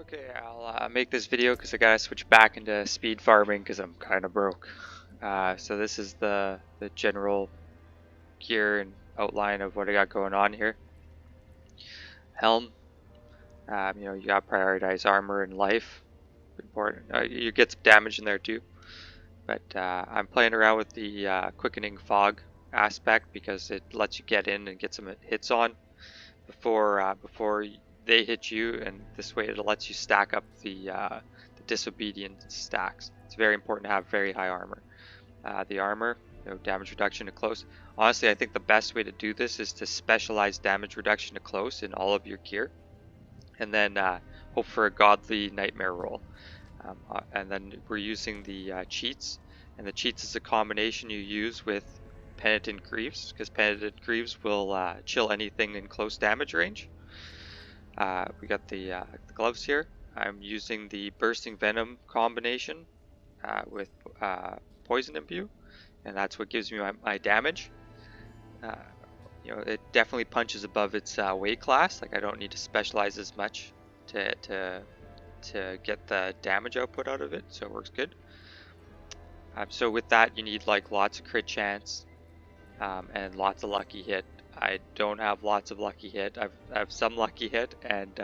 Okay, I'll make this video because I gotta switch back into speed farming because I'm kind of broke. So this is the general gear and outline of what I got going on here. Helm, you gotta prioritize armor and life. Important. You get some damage in there too. But I'm playing around with the quickening fog aspect because it lets you get in and get some hits on before they hit you, and this way it lets you stack up the disobedient stacks. It's very important to have very high armor. The armor, damage reduction to close. Honestly, I think the best way to do this is to specialize damage reduction to close in all of your gear, and then hope for a godly nightmare roll. And then we're using the cheats, and the cheats is a combination you use with Penitent Greaves, because Penitent Greaves will chill anything in close damage range. We got the gloves here. I'm using the Bursting Venom combination with Poison Imbue, and that's what gives me my damage. It definitely punches above its weight class. Like, I don't need to specialize as much to get the damage output out of it, so it works good. So with that, you need like lots of crit chance and lots of lucky hit. I don't have lots of lucky hit. I have some lucky hit, and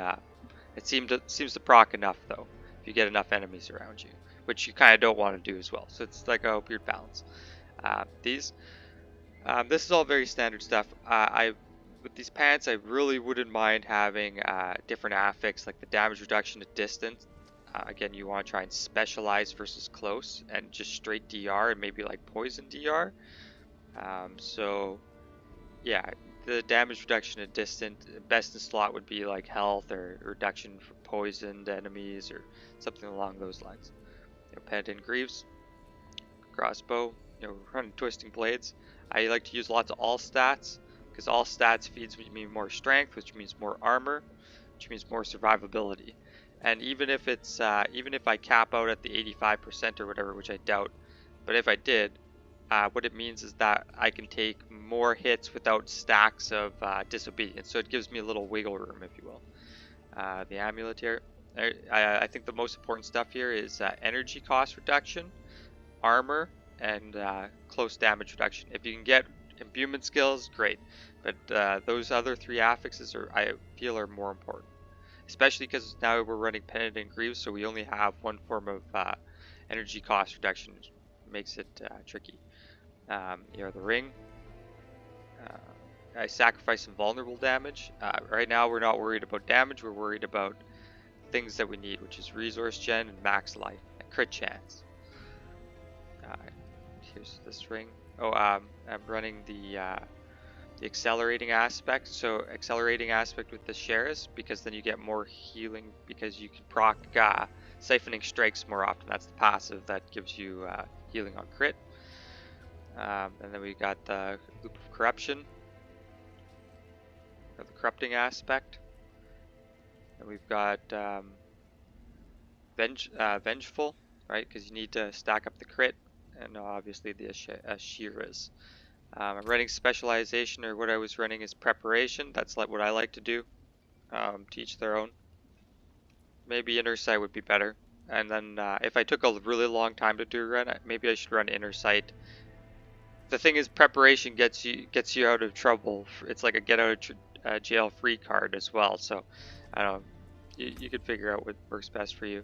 it seems to proc enough though if you get enough enemies around you, which you kind of don't want to do as well. So it's like a weird balance. This is all very standard stuff. With these pants, I really wouldn't mind having different affix, like the damage reduction at distance. Again, you want to try and specialize versus close, and just straight DR and maybe like poison DR. So yeah, the damage reduction at distance, best in slot would be like health or reduction for poisoned enemies or something along those lines. Penitent Greaves, crossbow, running twisting blades. I like to use lots of all stats because all stats feeds me more strength, which means more armor, which means more survivability. And even if I cap out at the 85% or whatever, which I doubt, but if I did, what it means is that I can take more hits without stacks of disobedience. So it gives me a little wiggle room, if you will. The amulet here. I think the most important stuff here is energy cost reduction, armor, and close damage reduction. If you can get imbuement skills, great. But those other three affixes I feel are more important. Especially because now we're running Penitent Greaves, so we only have one form of energy cost reduction, which makes it tricky. The ring. I sacrifice some vulnerable damage. Right now we're not worried about damage, we're worried about things that we need, which is resource gen and max life and crit chance. Here's this ring. I'm running the accelerating aspect. So accelerating aspect with the Sheris, because then you get more healing because you can proc siphoning strikes more often. That's the passive that gives you healing on crit. And then we got the Loop of Corruption, the corrupting aspect. And we've got Vengeful, right? Because you need to stack up the crit, and obviously the Ashiras. I'm running Specialization, or what I was running is Preparation. That's like what I like to do. To each their own. Maybe Inner Sight would be better. And then if I took a really long time to do a run, maybe I should run Inner Sight. The thing is, Preparation gets you out of trouble. It's like a get out of jail free card as well. So I don't know. You could figure out what works best for you.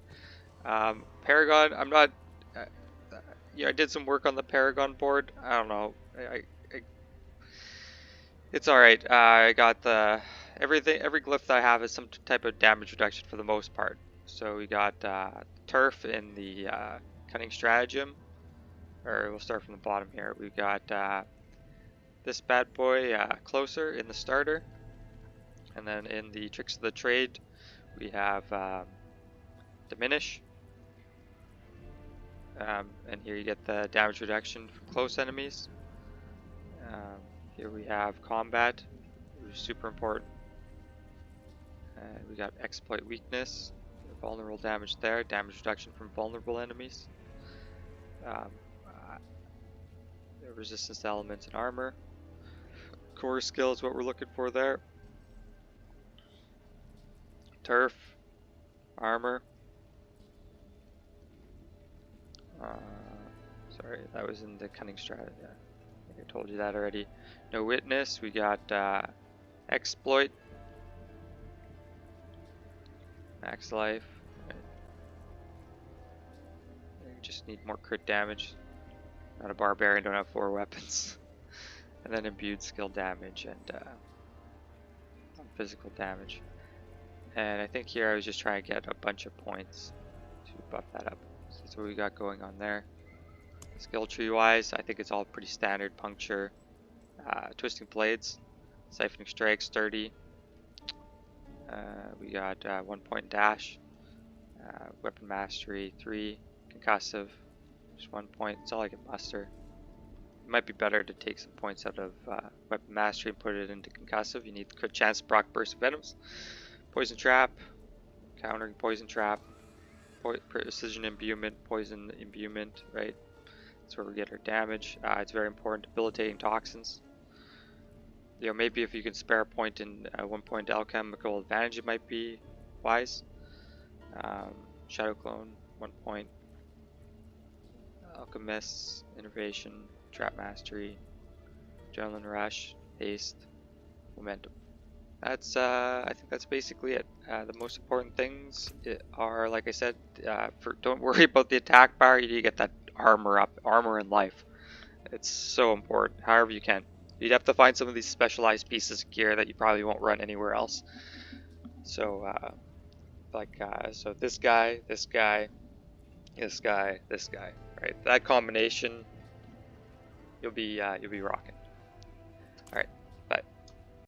Paragon, I'm not. I did some work on the Paragon board. I don't know. It's all right. I got every glyph that I have is some type of damage reduction for the most part. So we got Turf in the Cunning Stratagem. Or we'll start from the bottom here. We got this bad boy Closer in the starter, and then in the Tricks of the Trade we have Diminish, and here you get the damage reduction from close enemies. Here we have Combat, which is super important. We got Exploit Weakness, vulnerable damage there, damage reduction from vulnerable enemies. Resistance to elements and armor. Core skill is what we're looking for there. Turf, armor. Sorry, that was in the cunning strat. Yeah, I think I told you that already. No witness. We got exploit, max life. Right. We just need more crit damage. Not a barbarian. Don't have 4 weapons. And then imbued skill damage and physical damage. And I think here I was just trying to get a bunch of points to buff that up. So that's what we got going on there. Skill tree wise, I think it's all pretty standard. Puncture, twisting blades, siphoning strikes 30. We got 1 point dash, weapon mastery 3, concussive, just 1 point. That's all I can muster. It might be better to take some points out of weapon mastery and put it into concussive. You need crit chance to proc burst venoms, poison trap, countering poison trap, precision imbuement, poison imbuement, right? That's where we get our damage. It's very important. Debilitating toxins. You know, maybe if you can spare a point in 1 point alchemical advantage, it might be wise. Shadow clone, 1 point. Alchemist, innovation, trap mastery, adrenaline rush, haste, momentum. That's I think that's basically it. The most important things are, like I said, don't worry about the attack bar. You need to get that armor up, armor and life. It's so important. However you can. You'd have to find some of these specialized pieces of gear that you probably won't run anywhere else. So so this guy, this guy, this guy, this guy, right? That combination, you'll be rocking.